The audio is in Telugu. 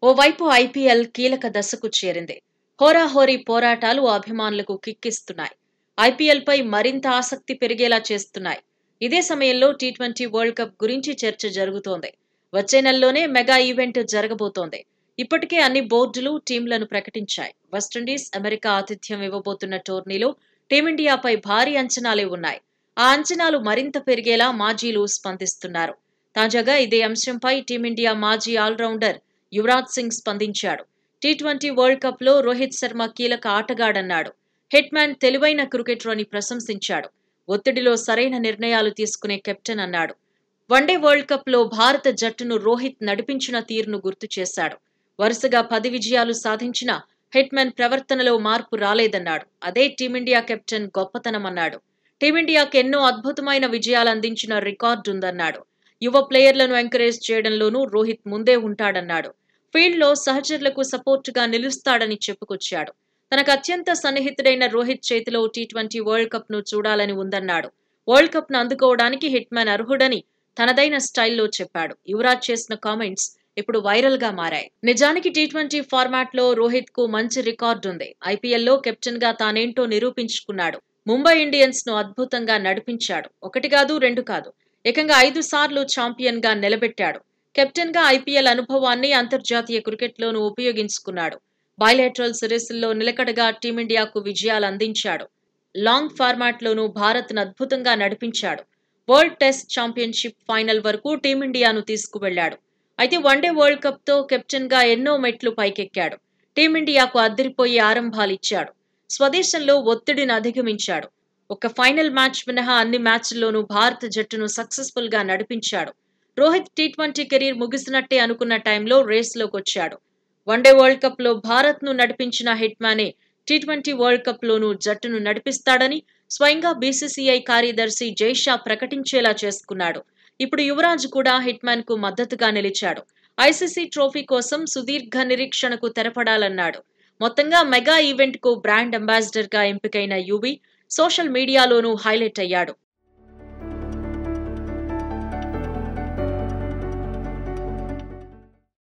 ఓవైపు ఐపీఎల్ కీలక దశకు చేరింది. హోరాహోరీ పోరాటాలు అభిమానులకు కిక్కిస్తున్నాయి. ఐపీఎల్ పై మరింత ఆసక్తి పెరిగేలా చేస్తున్నాయి. ఇదే సమయంలో టీ20 వరల్డ్ కప్ గురించి చర్చ జరుగుతోంది. వచ్చే నెలలోనే మెగా ఈవెంట్ జరగబోతోంది. ఇప్పటికే అన్ని బోర్డులు టీంలను ప్రకటించాయి. వెస్టిండీస్, అమెరికా ఆతిథ్యం ఇవ్వబోతున్న టోర్నీలో టీమిండియాపై భారీ అంచనాలే ఉన్నాయి. ఆ అంచనాలు మరింత పెరిగేలా మాజీలు స్పందిస్తున్నారు. తాజాగా ఇదే అంశంపై టీమిండియా మాజీ ఆల్రౌండర్ యువరాజ్ సింగ్ స్పందించాడు. టీ20 వరల్డ్ కప్ లో రోహిత్ శర్మ కీలక ఆటగాడన్నాడు. హిట్ మ్యాన్ తెలివైన క్రికెటర్ అని ప్రశంసించాడు. ఒత్తిడిలో సరైన నిర్ణయాలు తీసుకునే కెప్టెన్ అన్నాడు. వన్డే వరల్డ్ కప్ లో భారత జట్టును రోహిత్ నడిపించిన తీరును గుర్తు చేశాడు. వరుసగా 10 విజయాలు సాధించిన హిట్ మ్యాన్ ప్రవర్తనలో మార్పు రాలేదన్నాడు. అదే టీమిండియా కెప్టెన్ గొప్పతనమన్నాడు. టీమిండియాకు ఎన్నో అద్భుతమైన విజయాలు అందించిన రికార్డుందన్నాడు. యువ ప్లేయర్లను ఎంకరేజ్ చేయడంలోనూ రోహిత్ ముందే ఉంటాడన్నాడు. ఫీల్డ్ లో సహచరులకు సపోర్టుగా నిలుస్తాడని చెప్పుకొచ్చాడు. తనకు అత్యంత సన్నిహితుడైన రోహిత్ చేతిలో టీ20 వరల్డ్ కప్ ను చూడాలని ఉందన్నాడు. వరల్డ్ కప్ ను అందుకోవడానికి హిట్ మ్యాన్ అర్హుడని తనదైన స్టైల్లో చెప్పాడు. యువరాజ్ చేసిన కామెంట్స్ ఇప్పుడు వైరల్ గా మారాయి. నిజానికి టీ20 ఫార్మాట్ లో రోహిత్ కు మంచి రికార్డుంది. ఐపీఎల్ లో కెప్టెన్ గా తానేంటో నిరూపించుకున్నాడు. ముంబై ఇండియన్స్ ను అద్భుతంగా నడిపించాడు. 1 కాదు 2 కాదు, ఏకంగా 5 సార్లు ఛాంపియన్ గా నిలబెట్టాడు. కెప్టెన్ గా ఐపీఎల్ అనుభవాన్ని అంతర్జాతీయ క్రికెట్లోనూ ఉపయోగించుకున్నాడు. బైలేటరల్ సిరీస్ల్లో నిలకడగా టీమిండియాకు విజయాలు అందించాడు. లాంగ్ ఫార్మాట్ లోనూ భారత్ ను అద్భుతంగా నడిపించాడు. వరల్డ్ టెస్ట్ ఛాంపియన్షిప్ ఫైనల్ వరకు టీమిండియాను తీసుకువెళ్లాడు. అయితే వన్డే వరల్డ్ కప్ తో కెప్టెన్ గా ఎన్నో మెట్లు పైకెక్కాడు. టీమిండియాకు అదిరిపోయే ఆరంభాలిచ్చాడు. స్వదేశంలో ఒత్తిడిని అధిగమించాడు. ఒక ఫైనల్ మ్యాచ్ మినహా అన్ని మ్యాచ్ల్లోనూ భారత జట్టును సక్సెస్ఫుల్ గా నడిపించాడు. రోహిత్ టీ20 కెరీర్ ముగిసినట్టే అనుకున్న టైంలో రేస్లోకొచ్చాడు. వన్డే వరల్డ్ కప్ లో భారత్ ను నడిపించిన హిట్ మ్యానే టీ20 వరల్డ్ కప్ లోనూ జట్టును నడిపిస్తాడని స్వయంగా బీసీసీఐ కార్యదర్శి జైషా ప్రకటించేలా చేసుకున్నాడు. ఇప్పుడు యువరాజ్ కూడా హిట్ మ్యాన్ కు మద్దతుగా నిలిచాడు. ఐసీసీ ట్రోఫీ కోసం సుదీర్ఘ నిరీక్షణకు తెరపడాలన్నాడు. మొత్తంగా మెగా ఈవెంట్ కు బ్రాండ్ అంబాసిడర్ గా ఎంపికైన యువీ సోషల్ మీడియాలోనూ హైలైట్ అయ్యాడు.